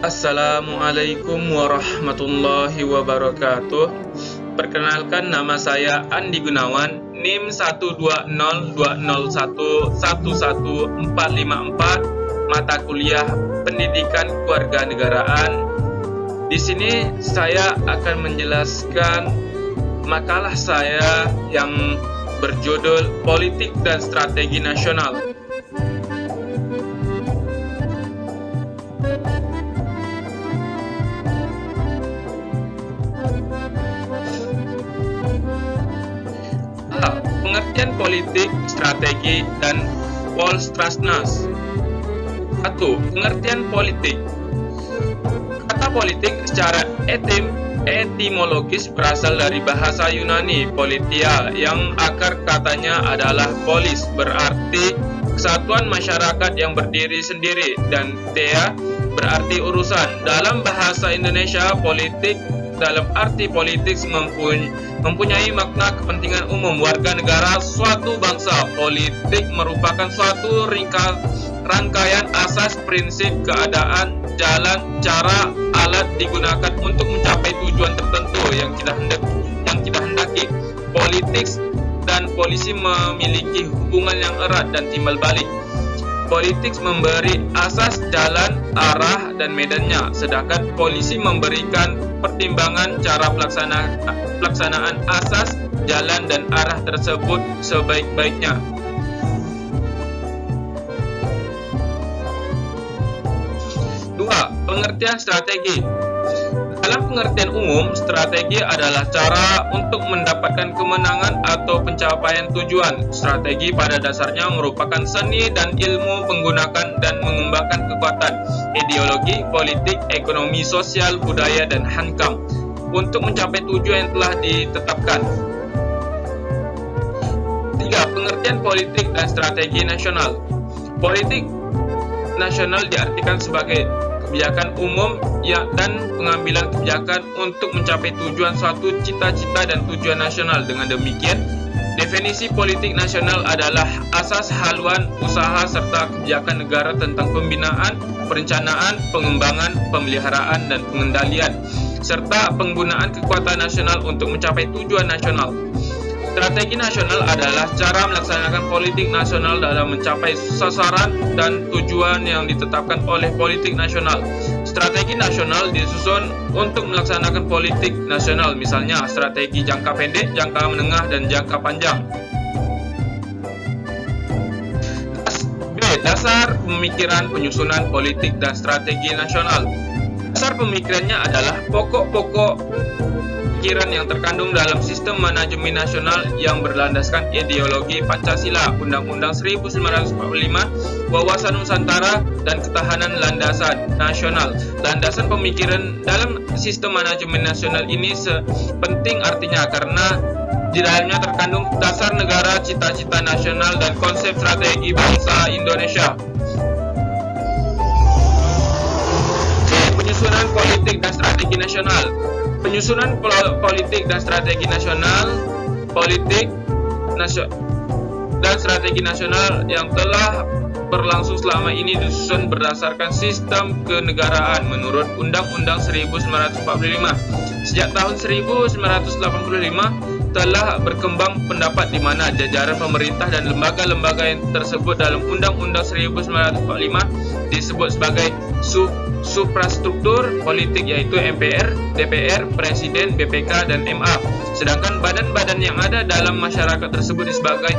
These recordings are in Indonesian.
Assalamualaikum warahmatullahi wabarakatuh. Perkenalkan, nama saya Andi Gunawan, NIM 12020111454, mata kuliah Pendidikan Kewarganegaraan. Di sini saya akan menjelaskan makalah saya yang berjudul Politik dan Strategi Nasional. Pengertian politik, strategi, dan Polstrasnas. 1. Pengertian politik. Kata politik secara etimologis berasal dari bahasa Yunani politia, yang akar katanya adalah polis, berarti kesatuan masyarakat yang berdiri sendiri, dan thea berarti urusan. Dalam bahasa Indonesia, politik dalam arti politik mempunyai makna kepentingan umum warga negara suatu bangsa. Politik merupakan suatu rangkaian asas, prinsip, keadaan, jalan, cara, alat digunakan untuk mencapai tujuan tertentu yang kita hendaki. Politik dan polisi memiliki hubungan yang erat dan timbal balik. Politik memberi asas, jalan, arah, dan medannya, sedangkan polisi memberikan pertimbangan cara pelaksanaan asas, jalan, dan arah tersebut sebaik-baiknya. 2. Pengertian strategi. Dalam pengertian umum, strategi adalah cara untuk mendapatkan kemenangan atau pencapaian tujuan. Strategi pada dasarnya merupakan seni dan ilmu menggunakan dan mengembangkan kekuatan, ideologi, politik, ekonomi, sosial, budaya, dan hankam untuk mencapai tujuan yang telah ditetapkan. 3. Pengertian politik dan strategi nasional. Politik nasional diartikan sebagai kebijakan umum dan pengambilan kebijakan untuk mencapai tujuan suatu cita-cita dan tujuan nasional. Dengan demikian, definisi politik nasional adalah asas haluan usaha serta kebijakan negara tentang pembinaan, perencanaan, pengembangan, pemeliharaan, dan pengendalian, serta penggunaan kekuatan nasional untuk mencapai tujuan nasional. Strategi nasional adalah cara melaksanakan politik nasional dalam mencapai sasaran dan tujuan yang ditetapkan oleh politik nasional. Strategi nasional disusun untuk melaksanakan politik nasional, misalnya strategi jangka pendek, jangka menengah, dan jangka panjang. B. Dasar pemikiran penyusunan politik dan strategi nasional. Dasar pemikirannya adalah pokok-pokok pikiran yang terkandung dalam sistem manajemen nasional yang berlandaskan ideologi Pancasila, Undang-Undang 1945, wawasan Nusantara, dan ketahanan landasan nasional. Landasan pemikiran dalam sistem manajemen nasional ini penting artinya karena di dalamnya terkandung dasar negara, cita-cita nasional, dan konsep strategi bangsa Indonesia. Penyusunan politik dan strategi nasional. Penyusunan politik dan strategi nasional, dan strategi nasional yang telah berlangsung selama ini disusun berdasarkan sistem kenegaraan menurut Undang-Undang 1945. Sejak tahun 1985 telah berkembang pendapat di mana jajaran pemerintah dan lembaga-lembaga yang tersebut dalam Undang-Undang 1945 disebut sebagai suprastruktur politik, yaitu MPR, DPR, Presiden, BPK, dan MA. Sedangkan badan-badan yang ada dalam masyarakat tersebut sebagai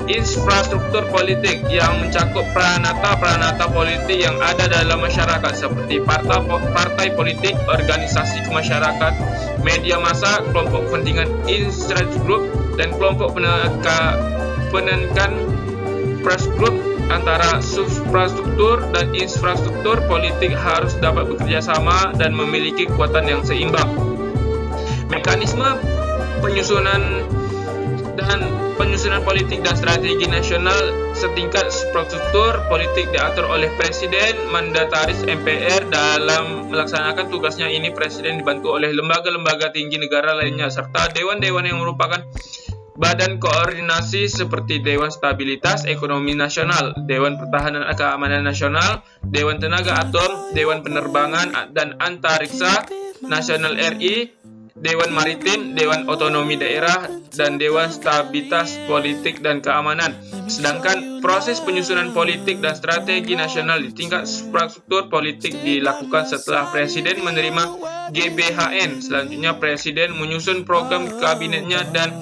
infrastruktur politik yang mencakup peranata politik yang ada dalam masyarakat seperti partai politik, organisasi kemasyarakat, media massa, kelompok kepentingan interest group, dan kelompok penekan press group. Antara suprastruktur dan infrastruktur politik harus dapat bekerja sama dan memiliki kekuatan yang seimbang. Mekanisme penyusunan politik dan strategi nasional setingkat struktur politik diatur oleh Presiden, mandataris MPR. Dalam melaksanakan tugasnya ini, Presiden dibantu oleh lembaga-lembaga tinggi negara lainnya serta dewan-dewan yang merupakan Badan koordinasi seperti Dewan Stabilitas Ekonomi Nasional, Dewan Pertahanan Keamanan Nasional, Dewan Tenaga Atom, Dewan Penerbangan dan Antariksa Nasional RI, Dewan Maritim, Dewan Otonomi Daerah, dan Dewan Stabilitas Politik dan Keamanan. Sedangkan proses penyusunan politik dan strategi nasional di tingkat infrastruktur politik dilakukan setelah Presiden menerima GBHN. Selanjutnya Presiden menyusun program kabinetnya dan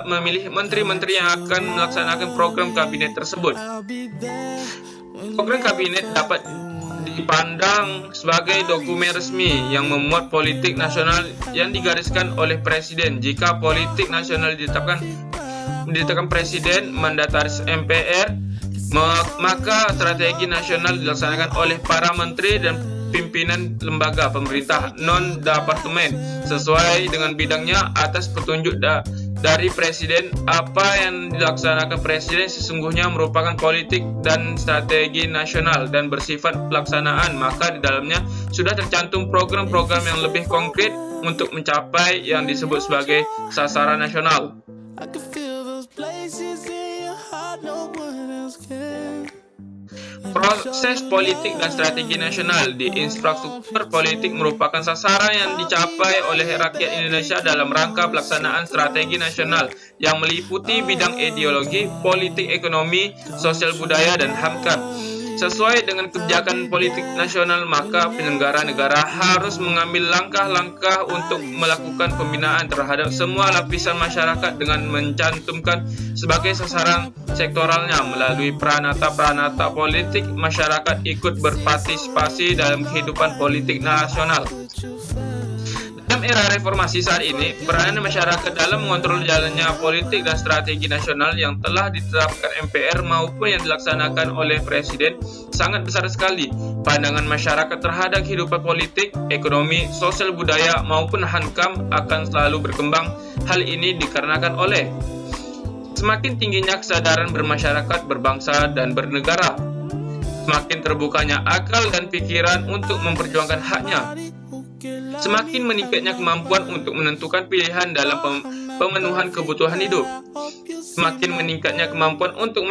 memilih menteri-menteri yang akan melaksanakan program kabinet tersebut. Program kabinet dapat dipandang sebagai dokumen resmi yang memuat politik nasional yang digariskan oleh Presiden. Jika politik nasional ditetapkan Presiden mandataris MPR, maka strategi nasional dilaksanakan oleh para menteri dan pimpinan lembaga pemerintah non-departemen sesuai dengan bidangnya atas petunjuk dari Presiden. Apa yang dilaksanakan Presiden sesungguhnya merupakan politik dan strategi nasional dan bersifat pelaksanaan, maka di dalamnya sudah tercantum program-program yang lebih konkret untuk mencapai yang disebut sebagai sasaran nasional. Proses politik dan strategi nasional di infrastruktur politik merupakan sasaran yang dicapai oleh rakyat Indonesia dalam rangka pelaksanaan strategi nasional yang meliputi bidang ideologi, politik, ekonomi, sosial budaya, dan HAMKAM. Sesuai dengan kebijakan politik nasional, maka penyelenggara negara harus mengambil langkah-langkah untuk melakukan pembinaan terhadap semua lapisan masyarakat dengan mencantumkan sebagai sasaran sektoralnya. Melalui peranata-peranata politik, masyarakat ikut berpartisipasi dalam kehidupan politik nasional. Dalam era reformasi saat ini, peranan masyarakat dalam mengontrol jalannya politik dan strategi nasional yang telah ditetapkan MPR maupun yang dilaksanakan oleh Presiden sangat besar sekali. Pandangan masyarakat terhadap kehidupan politik, ekonomi, sosial budaya maupun HAMKAM akan selalu berkembang. Hal ini dikarenakan oleh semakin tingginya kesadaran bermasyarakat, berbangsa, dan bernegara, semakin terbukanya akal dan pikiran untuk memperjuangkan haknya, semakin meningkatnya kemampuan untuk menentukan pilihan dalam pemenuhan kebutuhan hidup, semakin meningkatnya kemampuan untuk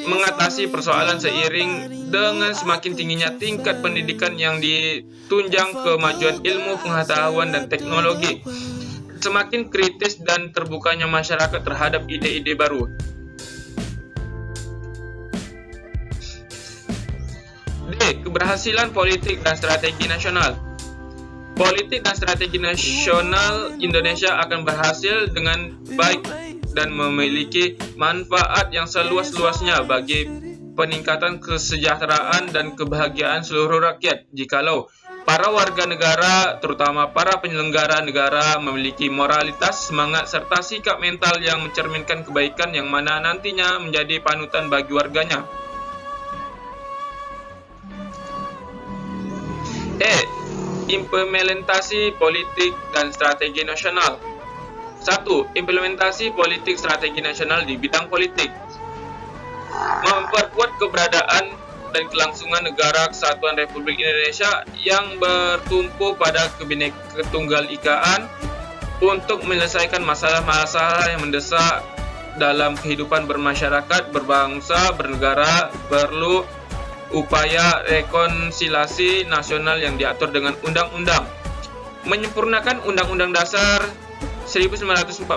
mengatasi persoalan seiring dengan semakin tingginya tingkat pendidikan yang ditunjang kemajuan ilmu pengetahuan dan teknologi, semakin kritis dan terbukanya masyarakat terhadap ide-ide baru. D. Keberhasilan politik dan strategi nasional. Politik dan strategi nasional Indonesia akan berhasil dengan baik dan memiliki manfaat yang seluas-luasnya bagi peningkatan kesejahteraan dan kebahagiaan seluruh rakyat jikalau para warga negara, terutama para penyelenggara negara, memiliki moralitas, semangat, serta sikap mental yang mencerminkan kebaikan yang mana nantinya menjadi panutan bagi warganya. Implementasi politik dan strategi nasional. 1. Implementasi politik strategi nasional di bidang politik. Memperkuat keberadaan dan kelangsungan negara kesatuan Republik Indonesia yang bertumpu pada Kebinekaan Tunggal Ikaan untuk menyelesaikan masalah-masalah yang mendesak dalam kehidupan bermasyarakat, berbangsa, bernegara, perlu upaya rekonsiliasi nasional yang diatur dengan undang-undang. Menyempurnakan Undang-Undang Dasar 1945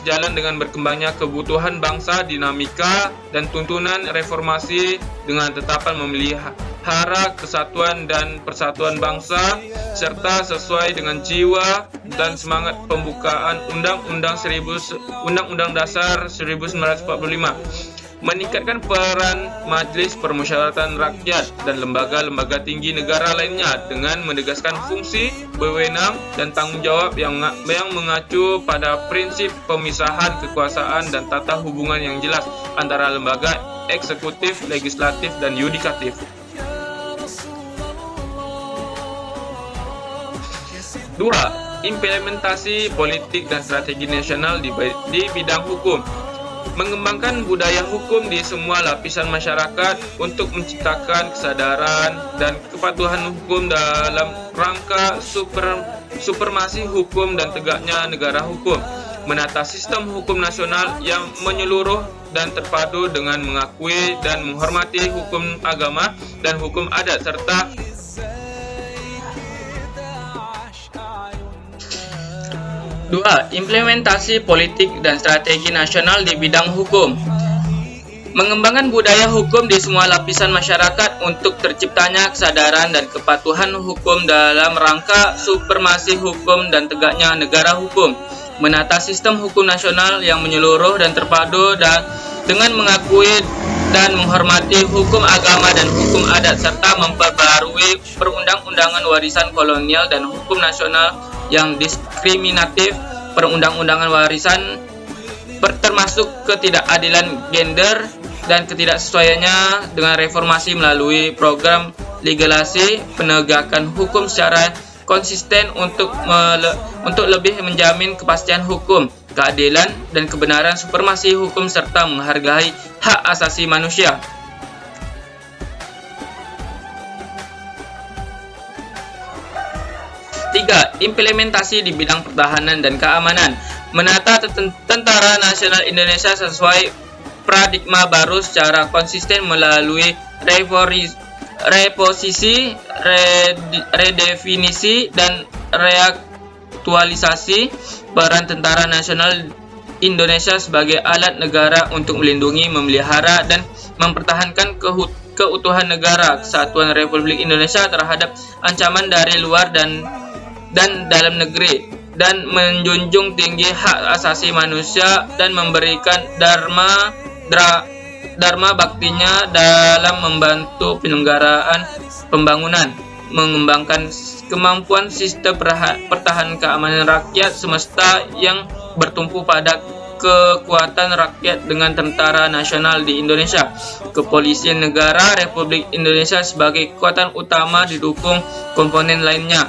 sejalan dengan berkembangnya kebutuhan bangsa, dinamika dan tuntunan reformasi dengan tetapan memelihara kesatuan dan persatuan bangsa serta sesuai dengan jiwa dan semangat pembukaan Undang-Undang Dasar 1945. Meningkatkan peran Majelis Permusyawaratan Rakyat dan lembaga-lembaga tinggi negara lainnya dengan menegaskan fungsi, wewenang, dan tanggung jawab yang mengacu pada prinsip pemisahan kekuasaan dan tata hubungan yang jelas antara lembaga eksekutif, legislatif, dan yudikatif. 2. Implementasi politik dan strategi nasional di bidang hukum. Mengembangkan budaya hukum di semua lapisan masyarakat untuk menciptakan kesadaran dan kepatuhan hukum dalam rangka supremasi hukum dan tegaknya negara hukum. menata sistem hukum nasional yang menyeluruh dan terpadu dengan mengakui dan menghormati hukum agama dan hukum adat serta dua, implementasi politik dan strategi nasional di bidang hukum. Mengembangkan budaya hukum di semua lapisan masyarakat untuk terciptanya kesadaran dan kepatuhan hukum dalam rangka supremasi hukum dan tegaknya negara hukum. Menata sistem hukum nasional yang menyeluruh dan terpadu dan dengan mengakui dan menghormati hukum agama dan hukum adat serta memperbarui perundang-undangan warisan kolonial dan hukum nasional yang diskriminatif, perundang-undangan warisan termasuk ketidakadilan gender dan ketidaksesuaiannya dengan reformasi melalui program legislasi penegakan hukum secara konsisten untuk lebih menjamin kepastian hukum, keadilan dan kebenaran supremasi hukum serta menghargai hak asasi manusia. Tiga, implementasi di bidang pertahanan dan keamanan. Menata Tentara Nasional Indonesia sesuai paradigma baru secara konsisten melalui reposisi, redefinisi, dan reaktualisasi peran Tentara Nasional Indonesia sebagai alat negara untuk melindungi, memelihara, dan mempertahankan keutuhan negara Kesatuan Republik Indonesia terhadap ancaman dari luar dan dalam negeri, dan menjunjung tinggi hak asasi manusia dan memberikan dharma baktinya dalam membantu penyelenggaraan pembangunan, mengembangkan kemampuan sistem pertahanan keamanan rakyat semesta yang bertumpu pada kekuatan rakyat dengan Tentara Nasional di Indonesia, Kepolisian Negara Republik Indonesia sebagai kekuatan utama didukung komponen lainnya.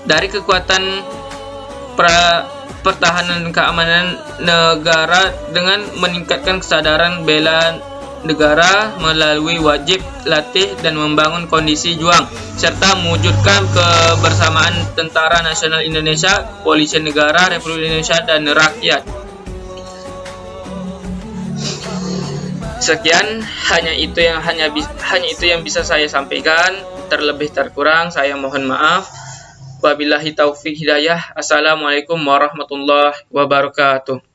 Dari kekuatan pertahanan dan keamanan negara dengan meningkatkan kesadaran bela negara melalui wajib latih dan membangun kondisi juang serta mewujudkan kebersamaan Tentara Nasional Indonesia, Kepolisian Negara Republik Indonesia dan rakyat. Sekian, hanya itu yang bisa saya sampaikan. Terlebih terkurang saya mohon maaf. Wabillahi taufik hidayah. Assalamualaikum warahmatullahi wabarakatuh.